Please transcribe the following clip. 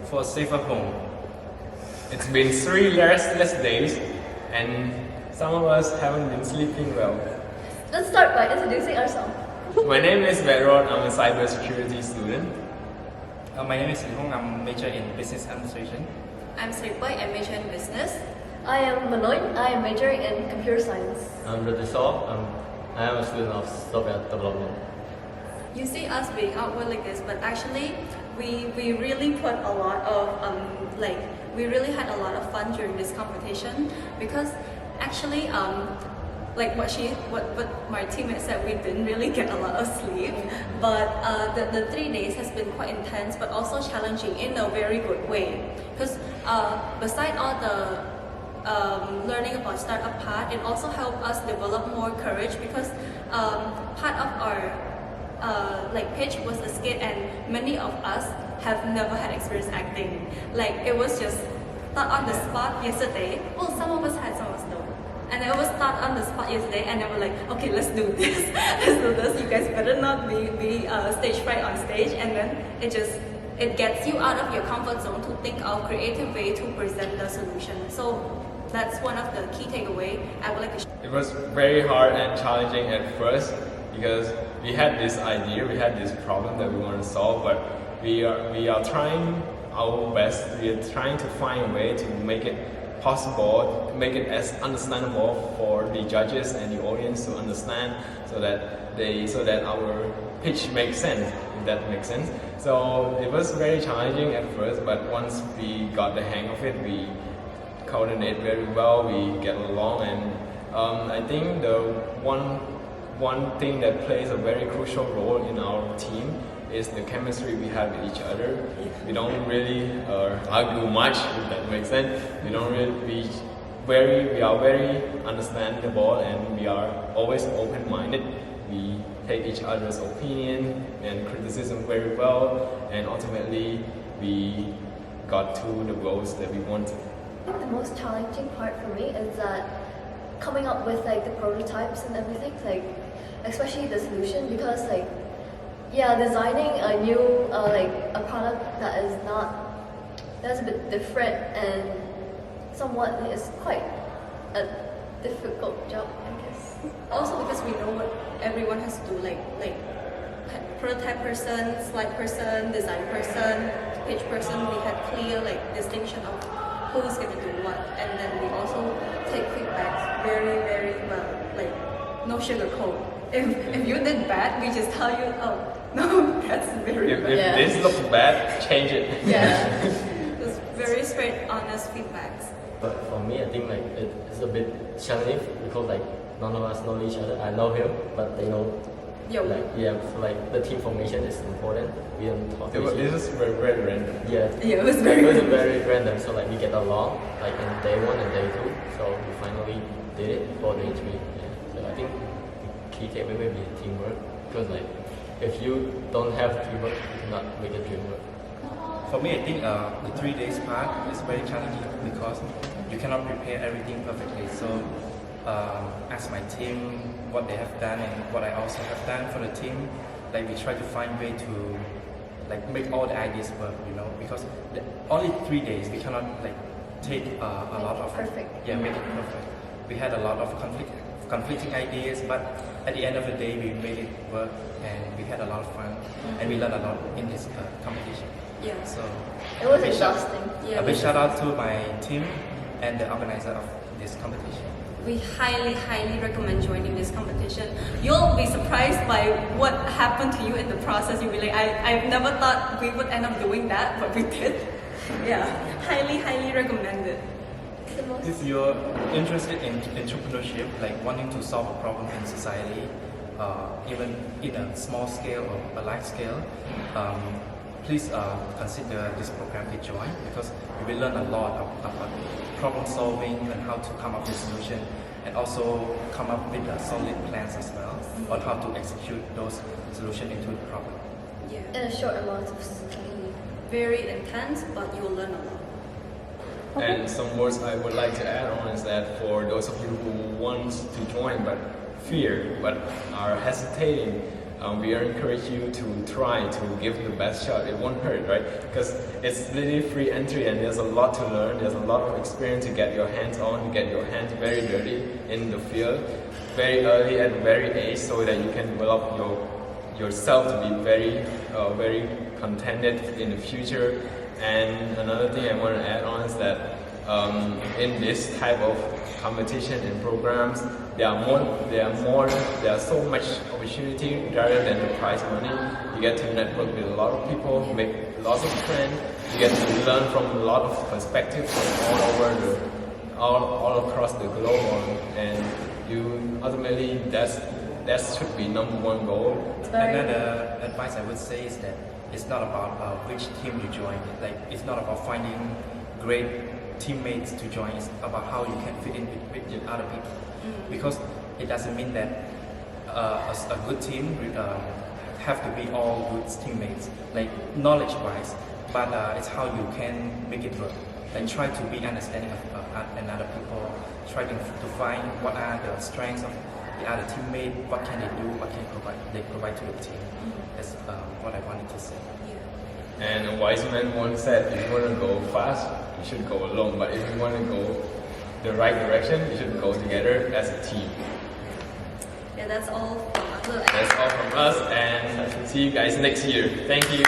for a safer home. It's been 3 restless days and some of us haven't been sleeping well. Let's start by introducing ourselves. My name is Veron, I'm a cybersecurity student. My name is Li Hong, I'm major in business administration. I'm Sripai, I major in business. I am Manoy, I am majoring in computer science. I'm Riels, I am a student of software development. You see us being outward like this, but actually we really put a lot of we really had a lot of fun during this competition, because actually like what my teammate said, we didn't really get a lot of sleep, but the 3 days has been quite intense but also challenging in a very good way, because beside all the learning about startup part, it also helped us develop more courage, because part of our pitch was a skit, and many of us have never had experience acting. Like, it was just thought on the spot yesterday. Well, some of us had, some of us don't. And it was thought on the spot yesterday, and they were like, okay, let's do this. Let's do this. You guys better not be stage fright on stage. And then it gets you out of your comfort zone to think of creative way to present the solution. So that's one of the key takeaway I would like to share. It was very hard and challenging at first because we had this idea, we had this problem that we want to solve, but we are trying our best. We are trying to find a way to make it possible, make it as understandable for the judges and the audience to understand, so that our pitch makes sense, if that makes sense. So it was very challenging at first, but once we got the hang of it, we coordinate very well, we get along, and I think the one thing that plays a very crucial role in our team is the chemistry we have with each other. We don't really argue much, if that makes sense. We are very understandable, and we are always open-minded. We take each other's opinion and criticism very well, and ultimately we got to the goals that we wanted. The most challenging part for me is that coming up with the prototypes and everything, especially the solution, because designing a new a product that's a bit different and somewhat is quite a difficult job, I guess. Also because we know what everyone has to do, like prototype person, slide person, design person, pitch person. We had clear distinction of who's going to do what, and then we also take feedback very, very well, no sugarcoat. If you did bad, we just tell you, oh, no, that's very bad. If this looks bad, change it. Yeah. It's very straight, honest feedbacks. But for me, I think it's a bit challenging because none of us know each other. I know him, but they know. So the team formation is important. We don't talk to each other. It was very, very random. Yeah, it was very random. So we get along in day 1 and day 2. So we finally did it for day 3. Yeah. So I think the key takeaway may be teamwork, because if you don't have teamwork, you cannot make a dream work. For me, I think the 3 days part is very challenging because you cannot prepare everything perfectly. So ask my team what they have done and what I also have done for the team. We try to find way to make all the ideas work, because only 3 days we cannot take a lot of perfect. Yeah, make it perfect. We had a lot of conflicting ideas, but at the end of the day we made it work, and we had a lot of fun, and we learned a lot in this competition. Yeah. So It was exhausting. a big shout out to my team and the organizer of this competition. We highly, highly recommend joining this competition. You'll be surprised by what happened to you in the process. You'll be like, I've never thought we would end up doing that, but we did. Yeah, highly, highly recommend it. If you're interested in entrepreneurship, wanting to solve a problem in society, even in a small scale or a large scale, please consider this program to join, because you will learn a lot about problem solving and how to come up with a solution, and also come up with solid plans as well on how to execute those solutions into the problem. Yeah. In a short amount of time. Very intense, but you'll learn a lot. And some words I would like to add on is that for those of you who want to join but fear, but are hesitating, we encourage you to try to give the best shot. It won't hurt, right? Because it's literally free entry and there's a lot to learn. There's a lot of experience to get your hands on, to get your hands very dirty in the field very early at a very age, so that you can develop yourself to be very contented in the future. And another thing I want to add on is that in this type of competition and programs, there are so much opportunity rather than the prize money. You get to network with a lot of people, make lots of friends. You get to learn from a lot of perspectives from all across the globe, and you ultimately that should be number one goal. Another advice I would say is that it's not about which team you join. Like, it's not about finding great teammates to join. It's about how you can fit in with other people. Because it doesn't mean that a good team have to be all good teammates, like knowledge-wise, but it's how you can make it work. And try to be understanding of another people. Try to find what are the strengths of the other teammate, what can they do, what can they provide to the team. That's what I wanted to say. And a wise man once said, if you want to go fast, you should go alone. But if you want to go the right direction, you should go together as a team. Yeah, that's all from us. That's all from us, and see you guys next year. Thank you.